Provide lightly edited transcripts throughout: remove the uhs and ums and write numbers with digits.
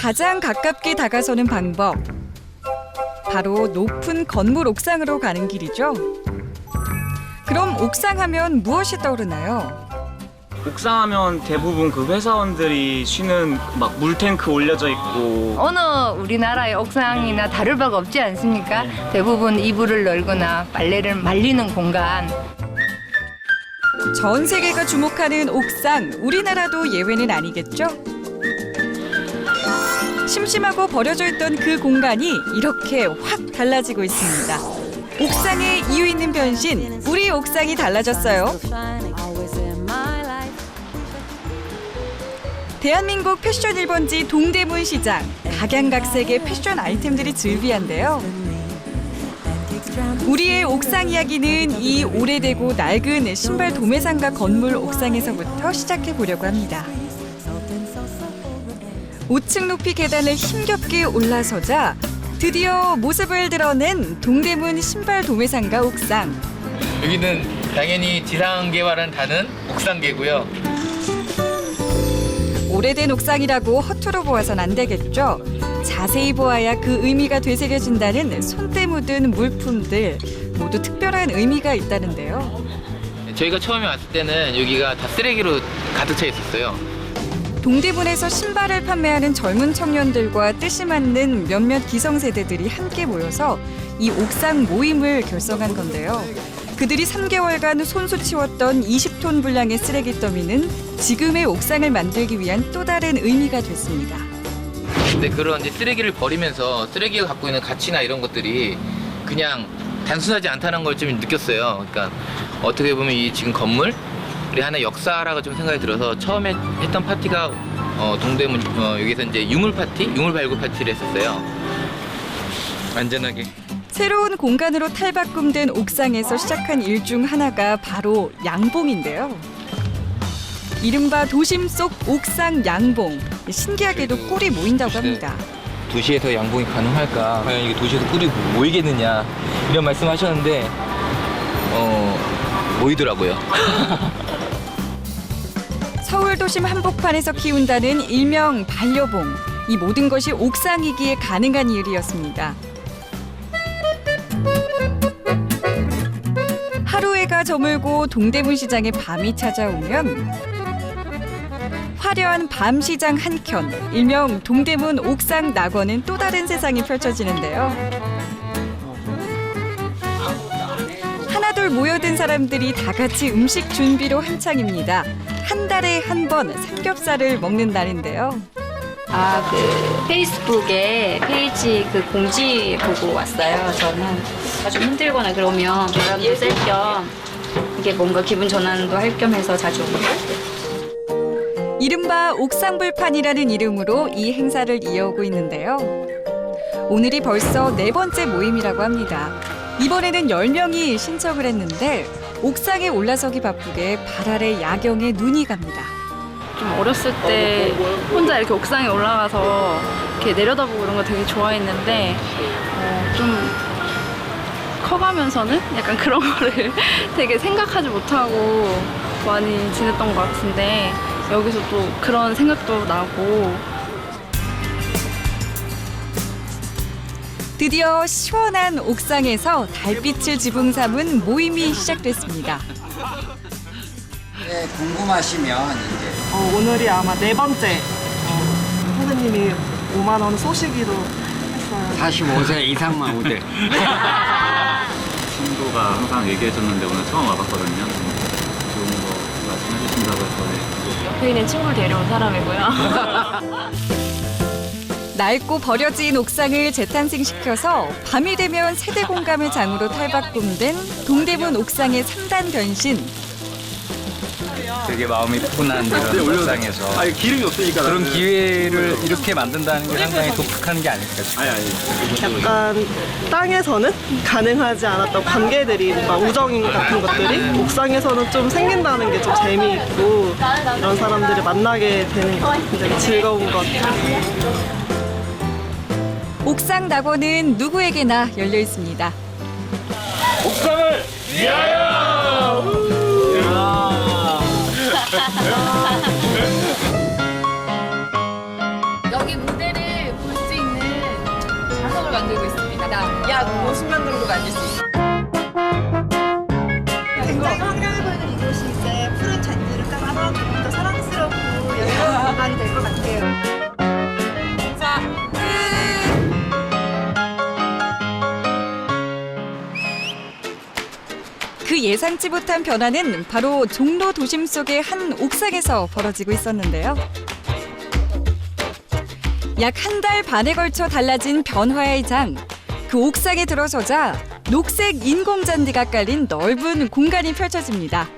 가장 가깝게 다가서는 방법. 바로 높은 건물 옥상으로 가는 길이죠. 그럼 옥상하면 무엇이 떠오르나요? 옥상하면 대부분 그 회사원들이 쉬는 막 물탱크 올려져 있고 어느 우리나라의 옥상이나 다를 바가 없지 않습니까? 대부분 이불을 널거나 빨래를 말리는 공간. 전 세계가 주목하는 옥상, 우리나라도 예외는 아니겠죠? 심심하고 버려져 있던 그 공간이 이렇게 확 달라지고 있습니다. 옥상에 이유 있는 변신, 우리 옥상이 달라졌어요. 대한민국 패션 1번지 동대문 시장. 각양각색의 패션 아이템들이 즐비한데요. 우리의 옥상 이야기는 이 오래되고 낡은 신발 도매상가 건물 옥상에서부터 시작해 보려고 합니다. 5층 높이 계단을 힘겹게 올라서자 드디어 모습을 드러낸 동대문 신발 도매상가 옥상. 여기는 당연히 지상계와는 다른 옥상계고요. 오래된 옥상이라고 허투루 보아선 안 되겠죠. 자세히 보아야 그 의미가 되새겨진다는 손때 묻은 물품들 모두 특별한 의미가 있다는데요. 저희가 처음에 왔을 때는 여기가 다 쓰레기로 가득 차 있었어요. 동대문에서 신발을 판매하는 젊은 청년들과 뜻이 맞는 몇몇 기성세대들이 함께 모여서 이 옥상 모임을 결성한 건데요. 그들이 3개월간 손수 치웠던 20톤 분량의 쓰레기 더미는 지금의 옥상을 만들기 위한 또 다른 의미가 됐습니다. 근데 그런 이제 쓰레기를 버리면서 쓰레기가 갖고 있는 가치나 이런 것들이 그냥 단순하지 않다는 걸 좀 느꼈어요. 그러니까 어떻게 보면 이 지금 건물 우리 하나 역사라고 좀 생각이 들어서 처음에 했던 파티가 동대문 여기서 이제 유물 파티, 유물 발굴 파티를 했었어요. 안전하게. 새로운 공간으로 탈바꿈된 옥상에서 시작한 일 중 하나가 바로 양봉인데요. 이른바 도심 속 옥상 양봉. 신기하게도 꿀이 모인다고 합니다. 도시에서 양봉이 가능할까? 과연 이게 도시에서 꿀이 모이겠느냐? 이런 말씀하셨는데 모이더라고요. 서울 도심 한복판에서 키운다는 일명 반려봉. 이 모든 것이 옥상이기에 가능한 일이었습니다. 하루해가 저물고 동대문 시장에 밤이 찾아오면 화려한 밤 시장 한켠, 일명 동대문 옥상 낙원은 또 다른 세상이 펼쳐지는데요. 하나둘 모여든 사람들이 다 같이 음식 준비로 한창입니다. 한 달에 한 번 삼겹살을 먹는다는데요. 그 페이스북에 페이지 그 공지 보고 왔어요. 저는 자주 힘들거나 그러면 바람도 쐴 겸 이게 뭔가 기분 전환도 할 겸 해서 자주 오는 것 같아요. 이른바 옥상불판이라는 이름으로 이 행사를 이어오고 있는데요. 오늘이 벌써 4번째 모임이라고 합니다. 이번에는 10명이 신청을 했는데 옥상에 올라서기 바쁘게 발 아래 야경에 눈이 갑니다. 좀 어렸을 때 혼자 이렇게 옥상에 올라가서 이렇게 내려다보고 이런 거 되게 좋아했는데 좀 커가면서는 약간 그런 거를 되게 생각하지 못하고 많이 지냈던 것 같은데 여기서 또 그런 생각도 나고. 드디어 시원한 옥상에서 달빛을 지붕 삼은 모임이 시작됐습니다. 네, 궁금하시면 이제 오늘이 아마 4번째 선생님이 5만 원 쏘시기로 했어요. 45세 이상만 오대. 친구가 항상 얘기해줬는데 오늘 처음 와봤거든요. 좋은 거 말씀해주신다고 해서 옆에 있는 친구를 데려온 사람이고요. 낡고 버려진 옥상을 재탄생시켜서 밤이 되면 세대 공감의 장으로 탈바꿈된 동대문 옥상의 3단 변신. 되게 마음이 푸근한 이런 옥상에서 기름이 없으니까 그런 기회를 이렇게 만든다는 게 상당히 독특한 게 아닐까 싶어요. 약간 땅에서는 가능하지 않았던 관계들이 뭔가 우정 같은 것들이 옥상에서는 좀 생긴다는 게 좀 재미있고 이런 사람들을 만나게 되는 것 굉장히 즐거운 것 같아요. 옥상 낙원은 누구에게나 열려 있습니다. 옥상을 위하여! 여기 무대를 만들고 있습니다. 약 50명 정도가 앉을 수 있습니다. 굉장히 환경해 보이는 이곳이 이제 푸른 잔디를 따라서 조금 더 사랑스럽고 여유로운 공간이 될 것 같아요. 그 예상치 못한 변화는 바로 종로 도심 속의 한 옥상에서 벌어지고 있었는데요. 약 한 달 반에 걸쳐 달라진 변화의 장. 그 옥상에 들어서자 녹색 인공잔디가 깔린 넓은 공간이 펼쳐집니다.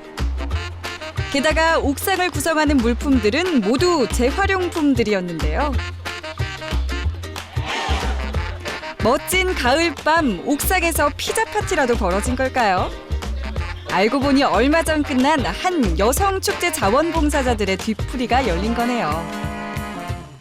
게다가 옥상을 구성하는 물품들은 모두 재활용품들이었는데요. 멋진 가을밤 옥상에서 피자 파티라도 벌어진 걸까요? 알고 보니 얼마 전 끝난 한 여성 축제 자원봉사자들의 뒤풀이가 열린 거네요.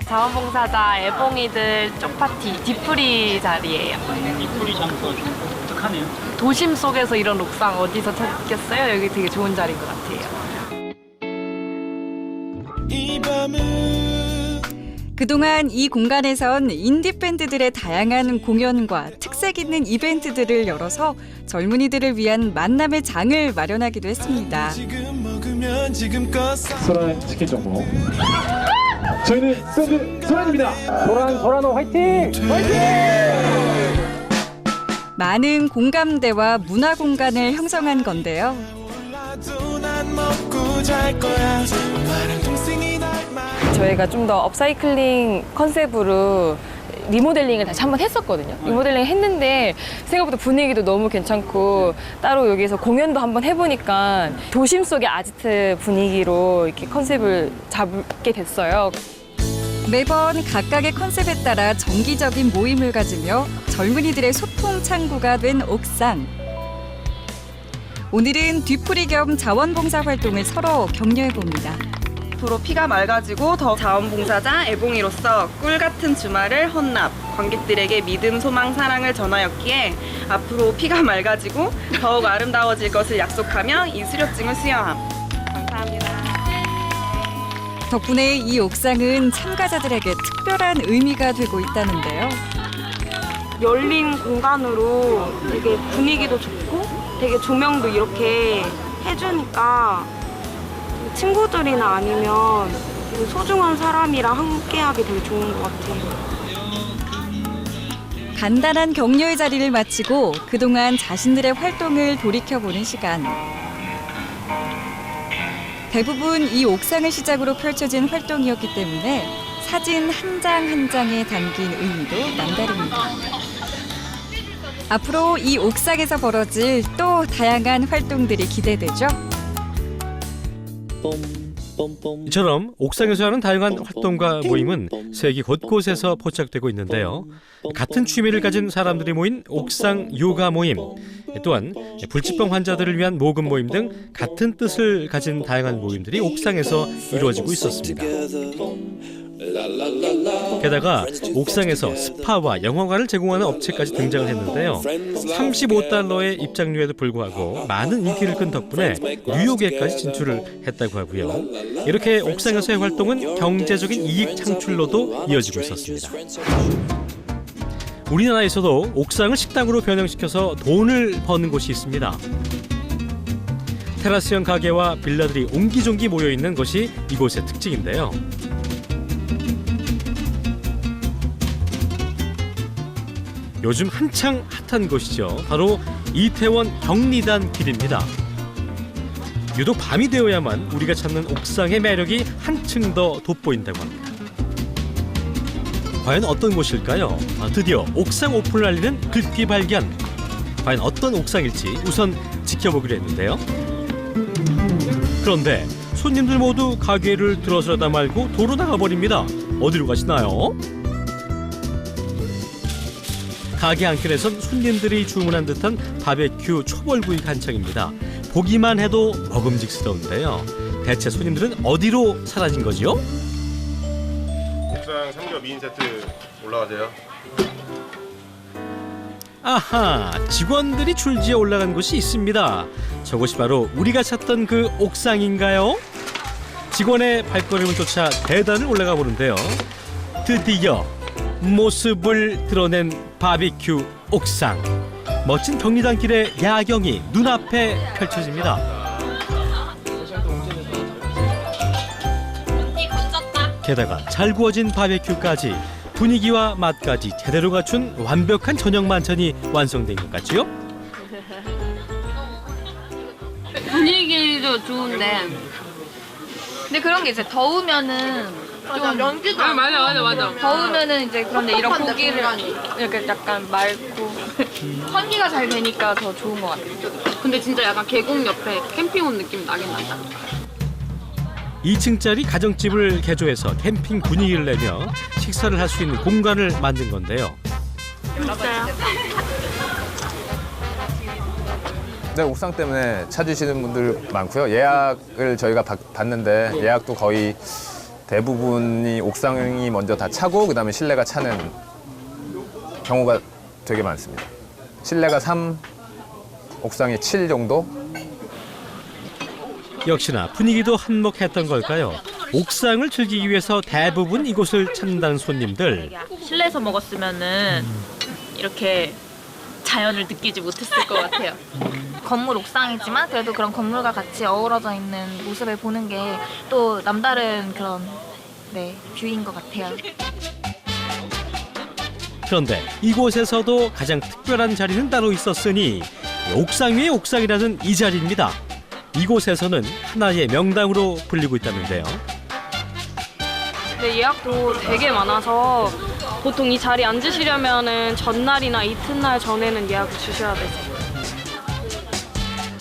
자원봉사자 애봉이들 쪽파티 뒤풀이 자리예요. 뒤풀이 장소 독특하네요. 도심 속에서 이런 옥상 어디서 찾겠어요? 여기 되게 좋은 자리인 것 같아요. 그동안 이 공간에선 인디밴드들의 다양한 공연과 특색 있는 이벤트들을 열어서 젊은이들을 위한 만남의 장을 마련하기도 했습니다. 소란 치킨 정보. 저희는 밴드 소란입니다. 소란호 화이팅! 많은 공감대와 문화 공간을 형성한 건데요. 저희가 좀 더 업사이클링 컨셉으로 리모델링을 다시 한번 했었거든요. 리모델링 했는데 생각보다 분위기도 너무 괜찮고 따로 여기서 공연도 한번 해보니까 도심 속의 아지트 분위기로 이렇게 컨셉을 잡게 됐어요. 매번 각각의 컨셉에 따라 정기적인 모임을 가지며 젊은이들의 소통 창구가 된 옥상. 오늘은 뒤풀이 겸 자원봉사 활동을 서로 격려해봅니다. 앞으로 피가 맑아지고 더 자원봉사자 애봉이로서 꿀같은 주말을 헌납, 관객들에게 믿음, 소망, 사랑을 전하였기에 앞으로 피가 맑아지고 더욱 아름다워질 것을 약속하며 이 수료증을 수여함. 감사합니다. 덕분에 이 옥상은 참가자들에게 특별한 의미가 되고 있다는데요. 열린 공간으로 되게 분위기도 좋고 되게 조명도 이렇게 해주니까 친구들이나 아니면 소중한 사람이랑 함께하기 되게 좋은 것 같아요. 간단한 격려의 자리를 마치고 그동안 자신들의 활동을 돌이켜보는 시간. 대부분 이 옥상을 시작으로 펼쳐진 활동이었기 때문에 사진 한 장 한 장에 담긴 의미도 남다릅니다. 앞으로 이 옥상에서 벌어질 또 다양한 활동들이 기대되죠. 이처럼 옥상에서 하는 다양한 활동과 모임은 세계 곳곳에서 포착되고 있는데요. 같은 취미를 가진 사람들이 모인 옥상 요가 모임, 또한 불치병 환자들을 위한 모금 모임 등 같은 뜻을 가진 다양한 모임들이 옥상에서 이루어지고 있었습니다. 게다가 옥상에서 스파와 영화관을 제공하는 업체까지 등장을 했는데요. $35의 입장료에도 불구하고 많은 인기를 끈 덕분에 뉴욕에까지 진출을 했다고 하고요. 이렇게 옥상에서의 활동은 경제적인 이익 창출로도 이어지고 있었습니다. 우리나라에서도 옥상을 식당으로 변형시켜서 돈을 버는 곳이 있습니다. 테라스형 가게와 빌라들이 옹기종기 모여있는 것이 이곳의 특징인데요. 요즘 한창 핫한 곳이죠. 바로 이태원 경리단 길입니다. 유독 밤이 되어야만 우리가 찾는 옥상의 매력이 한층 더 돋보인다고 합니다. 과연 어떤 곳일까요? 드디어 옥상 오픈을 알리는 글귀 발견. 과연 어떤 옥상일지 우선 지켜보기로 했는데요. 그런데 손님들 모두 가게를 들어서려다 말고 도로 나가버립니다. 어디로 가시나요? 가게 안길에선 손님들이 주문한 듯한 바베큐 초벌구이 한창입니다. 보기만 해도 먹음직스러운데요. 대체 손님들은 어디로 사라진 거지요? 옥상 삼겹 2인 세트 올라가세요. 아하, 직원들이 줄지어 올라간 곳이 있습니다. 저곳이 바로 우리가 찾던 그 옥상인가요? 직원의 발걸음을 쫓아 계단을 올라가 보는데요. 드디어 모습을 드러낸 바비큐 옥상. 멋진 경리단길의 야경이 눈앞에 펼쳐집니다. 게다가 잘 구워진 바비큐까지 분위기와 맛까지 제대로 갖춘 완벽한 저녁 만찬이 완성된 것 같지요? 분위기도 좋은데 근데 그런 게 이제 더우면은 좀 연기가 맞아 더우면은 이제 그런데 이런 고기를 이렇게 약간 맑고 환기가 잘 되니까 더 좋은 것 같아요. 근데 진짜 약간 계곡 옆에 캠핑 온 느낌 나긴 나다. 2층짜리 가정집을 개조해서 캠핑 분위기를 내며 식사를 할 수 있는 공간을 만든 건데요. 네, 옥상 때문에 찾으시는 분들 많고요. 예약을 저희가 받는데 예약도 거의 대부분이 옥상이 먼저 다 차고 그다음에 실내가 차는 경우가 되게 많습니다. 실내가 3, 옥상이 7 정도? 역시나 분위기도 한몫했던 걸까요? 옥상을 즐기기 위해서 대부분 이곳을 찾는다는 손님들. 실내에서 먹었으면은 이렇게 자연을 느끼지 못했을 것 같아요. 건물 옥상이지만 그래도 그런 건물과 같이 어우러져 있는 모습을 보는 게 또 남다른 그런 뷰인 것 같아요. 그런데 이곳에서도 가장 특별한 자리는 따로 있었으니 옥상 위의 옥상이라는 이 자리입니다. 이곳에서는 하나의 명당으로 불리고 있다는데요. 네, 예약도 되게 많아서 보통 이 자리에 앉으시려면은 전날이나 이튿날 전에는 예약을 주셔야 되죠.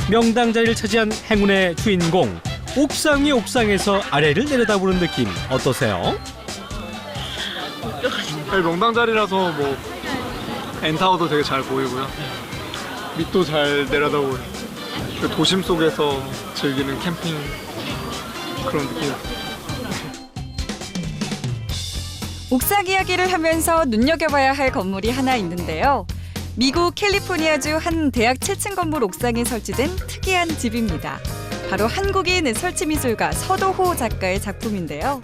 명당 자리를 차지한 행운의 주인공. 옥상 위 옥상에서 아래를 내려다보는 느낌 어떠세요? 명당 자리라서 뭐 엔타워도 되게 잘 보이고요. 밑도 잘 내려다보고 도심 속에서 즐기는 캠핑 그런 느낌. 옥상 이야기를 하면서 눈여겨봐야 할 건물이 하나 있는데요. 미국 캘리포니아주 한 대학 7층 건물 옥상에 설치된 특이한 집입니다. 바로 한국인 설치미술가 서도호 작가의 작품인데요.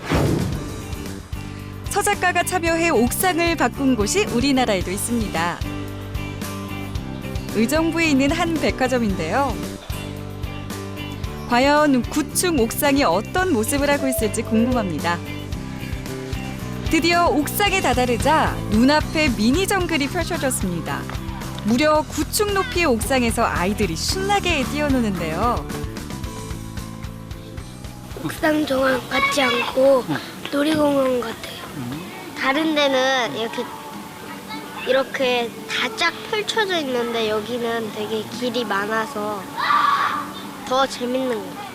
서 작가가 참여해 옥상을 바꾼 곳이 우리나라에도 있습니다. 의정부에 있는 한 백화점인데요. 과연 9층 옥상이 어떤 모습을 하고 있을지 궁금합니다. 드디어 옥상에 다다르자 눈앞에 미니 정글이 펼쳐졌습니다. 무려 9층 높이의 옥상에서 아이들이 신나게 뛰어노는데요. 옥상 정원 같지 않고 놀이공원 같아요. 다른 데는 이렇게 다 쫙 펼쳐져 있는데 여기는 되게 길이 많아서 더 재밌는 것 같아요.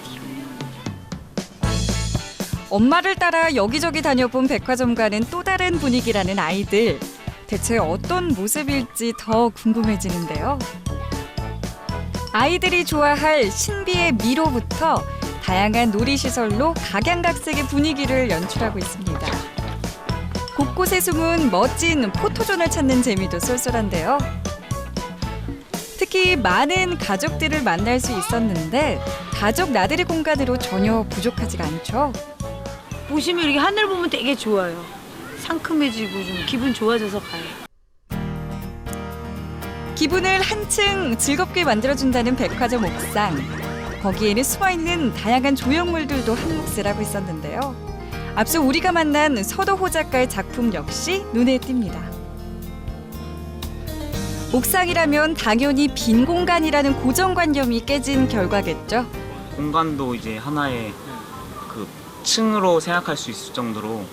엄마를 따라 여기저기 다녀본 백화점과는 또 다른 분위기라는 아이들. 대체 어떤 모습일지 더 궁금해지는데요. 아이들이 좋아할 신비의 미로부터 다양한 놀이시설로 각양각색의 분위기를 연출하고 있습니다. 곳곳에 숨은 멋진 포토존을 찾는 재미도 쏠쏠한데요. 특히 많은 가족들을 만날 수 있었는데 가족 나들이 공간으로 전혀 부족하지가 않죠. 보시면 이렇게 하늘 보면 되게 좋아요. 상큼해지고 좀 기분 좋아져서 가요. 기분을 한층 즐겁게 만들어준다는 백화점 옥상. 거기에는 숨어있는 다양한 조형물들도 한 몫을 하고 있었는데요. 앞서 우리가 만난 서도호 작가의 작품 역시 눈에 띕니다. 옥상이라면 당연히 빈 공간이라는 고정관념이 깨진 결과겠죠. 공간도 이제 하나의 그 층으로 생각할 수 있을 정도로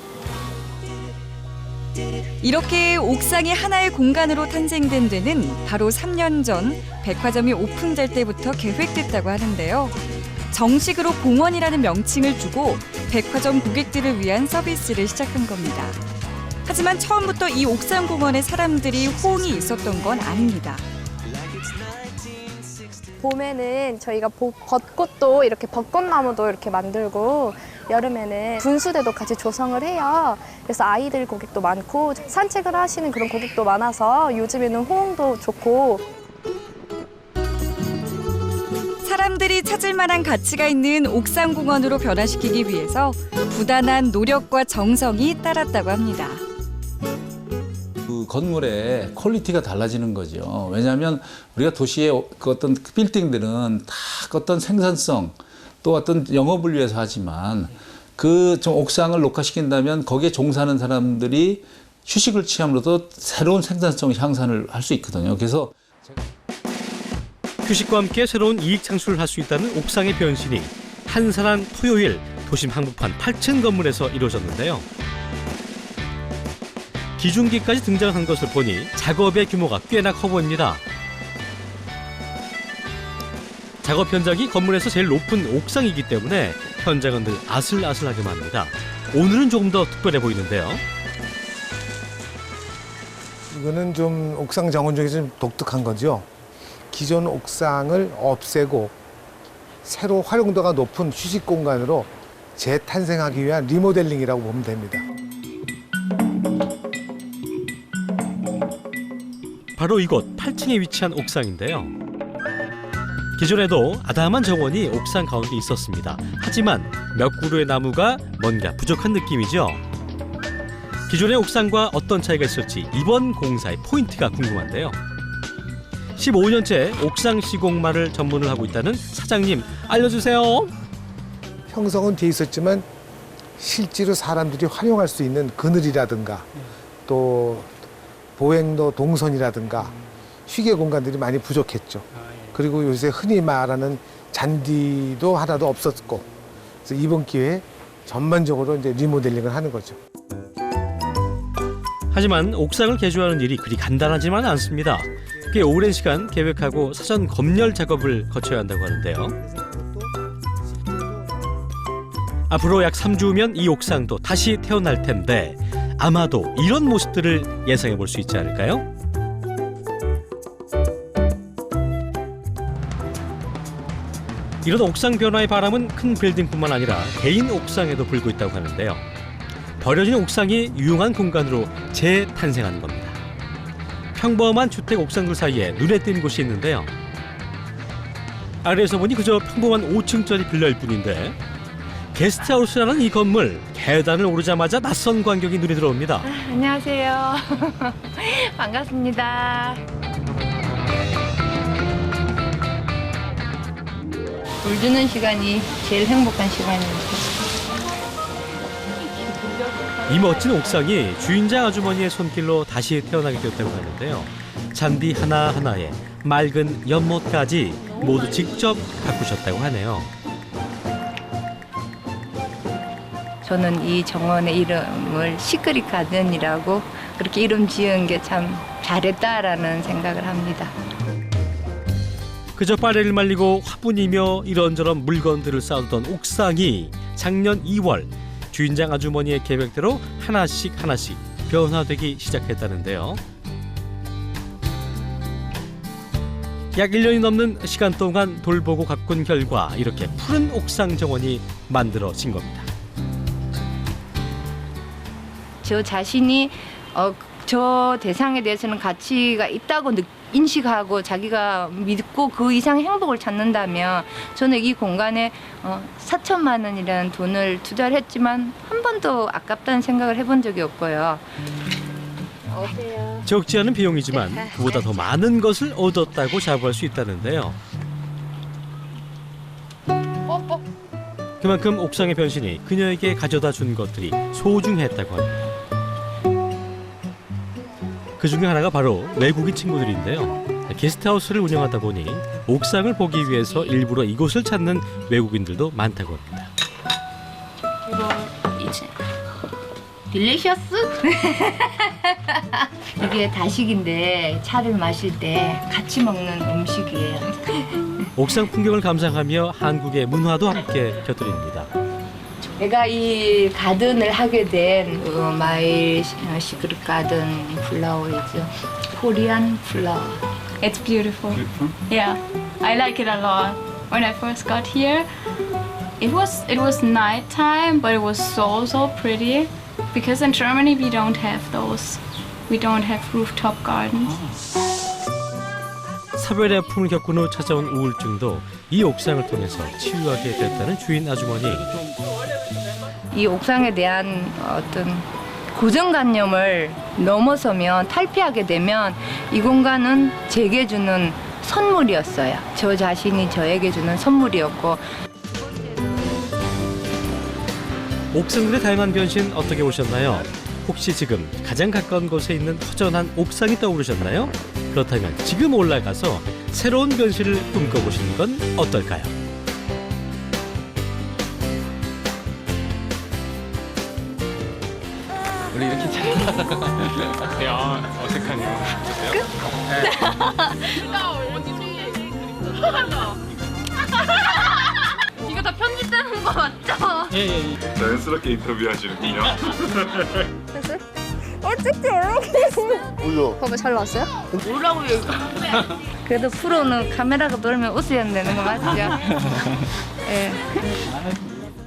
이렇게 옥상이 하나의 공간으로 탄생된 데는 바로 3년 전 백화점이 오픈될 때부터 계획됐다고 하는데요. 정식으로 공원이라는 명칭을 주고 백화점 고객들을 위한 서비스를 시작한 겁니다. 하지만 처음부터 이 옥상 공원에 사람들이 호응이 있었던 건 아닙니다. 봄에는 저희가 벚꽃도 이렇게 벚꽃나무도 이렇게 만들고 여름에는 분수대도 같이 조성을 해요. 그래서 아이들 고객도 많고 산책을 하시는 그런 고객도 많아서 요즘에는 호응도 좋고 사람들이 찾을 만한 가치가 있는 옥상 공원으로 변화시키기 위해서 부단한 노력과 정성이 따랐다고 합니다. 건물의 퀄리티가 달라지는 거죠. 왜냐하면 우리가 도시의 그 어떤 빌딩들은 다 어떤 생산성 또 어떤 영업을 위해서 하지만 그 좀 옥상을 녹화시킨다면 거기에 종사하는 사람들이 휴식을 취함으로도 새로운 생산성 향상을 할 수 있거든요. 그래서 휴식과 함께 새로운 이익 창출을 할 수 있다는 옥상의 변신이 한산한 토요일 도심 한복판 8층 건물에서 이루어졌는데요. 기중기까지 등장한 것을 보니 작업의 규모가 꽤나 커 보입니다. 작업 현장이 건물에서 제일 높은 옥상이기 때문에 현장은 늘 아슬아슬하게 맙니다. 오늘은 조금 더 특별해 보이는데요. 이거는 좀 옥상 정원적이 좀 독특한 거죠. 기존 옥상을 없애고 새로 활용도가 높은 휴식 공간으로 재탄생하기 위한 리모델링이라고 보면 됩니다. 바로 이곳 8층에 위치한 옥상인데요. 기존에도 아담한 정원이 옥상 가운데 있었습니다. 하지만 몇 그루의 나무가 뭔가 부족한 느낌이죠. 기존의 옥상과 어떤 차이가 있을지 이번 공사의 포인트가 궁금한데요. 15년째 옥상 시공마를 전문을 하고 있다는 사장님, 알려주세요. 형성은 돼 있었지만 실제로 사람들이 활용할 수 있는 그늘이라든가 또 보행로 동선이라든가 휴게 공간들이 많이 부족했죠. 그리고 요새 흔히 말하는 잔디도 하나도 없었고, 그래서 이번 기회에 전반적으로 이제 리모델링을 하는 거죠. 하지만 옥상을 개조하는 일이 그리 간단하지만 않습니다. 꽤 오랜 시간 계획하고 사전 검열 작업을 거쳐야 한다고 하는데요. 앞으로 약 3주 후면 이 옥상도 다시 태어날 텐데 아마도 이런 모습들을 예상해 볼 수 있지 않을까요? 이런 옥상 변화의 바람은 큰 빌딩뿐만 아니라 개인 옥상에도 불고 있다고 하는데요. 버려진 옥상이 유용한 공간으로 재탄생하는 겁니다. 평범한 주택 옥상들 사이에 눈에 띄는 곳이 있는데요. 아래에서 보니 그저 평범한 5층짜리 빌라일 뿐인데 게스트하우스라는 이 건물, 계단을 오르자마자 낯선 광경이 눈에 들어옵니다. 안녕하세요. 반갑습니다. 물 주는 시간이 제일 행복한 시간입니다. 이 멋진 옥상이 주인장 아주머니의 손길로 다시 태어나게 되었다고 하는데요. 잔디 하나하나에 맑은 연못까지 모두 직접 가꾸셨다고 하네요. 저는 이 정원의 이름을 시크릿 가든이라고 그렇게 이름 지은 게 참 잘했다라는 생각을 합니다. 그저 빨래를 말리고 화분이며 이런저런 물건들을 쌓아두던 옥상이 작년 2월 주인장 아주머니의 계획대로 하나씩 변화되기 시작했다는데요. 약 1년이 넘는 시간 동안 돌보고 가꾼 결과 이렇게 푸른 옥상 정원이 만들어진 겁니다. 저 자신이 저 대상에 대해서는 가치가 있다고 인식하고 자기가 믿고 그 이상의 행복을 찾는다면 저는 이 공간에 4천만 원이라는 돈을 투자를 했지만 한 번도 아깝다는 생각을 해본 적이 없고요. 적지 않은 비용이지만 그보다 더 많은 것을 얻었다고 자부할 수 있다는데요. 그만큼 옥상의 변신이 그녀에게 가져다 준 것들이 소중했다고 합니다. 그 중에 하나가 바로 외국인 친구들인데요. 게스트하우스를 운영하다 보니 옥상을 보기 위해서 일부러 이곳을 찾는 외국인들도 많다고 합니다. 이거 이제 딜리셔스? 이게 다식인데 차를 마실 때 같이 먹는 음식이에요. 옥상 풍경을 감상하며 한국의 문화도 함께 곁들입니다. 내가 이 가든을 하게 된 마이 시크릿 가든 플라워이즈 코리안 플라워. It's beautiful. Yeah, I like it a lot. When I first got here, it was night time, but it was so pretty. Because in Germany we don't have those. We don't have rooftop gardens. 사별의 아픔을 겪은 후 찾아온 우울증도 이 옥상을 통해서 치유하게 됐다는 주인 아주머니. 이 옥상에 대한 어떤 고정관념을 넘어서면 탈피하게 되면 이 공간은 제게 주는 선물이었어요. 저 자신이 저에게 주는 선물이었고. 옥상들의 다양한 변신 어떻게 보셨나요? 혹시 지금 가장 가까운 곳에 있는 허전한 옥상이 떠오르셨나요? 그렇다면 지금 올라가서 새로운 변신을 꿈꿔보시는 건 어떨까요? 우리 이렇게 잘 야, 어색하네요. 이거 다 편집되는 거 맞죠? 예. 자연스럽게 인터뷰하시는군요. 어떻게 이렇게 봐봐 잘 나왔어요? 뭐라고 얘기 그래도 프로는 카메라가 돌면 웃어야 되는 거 맞죠? 예.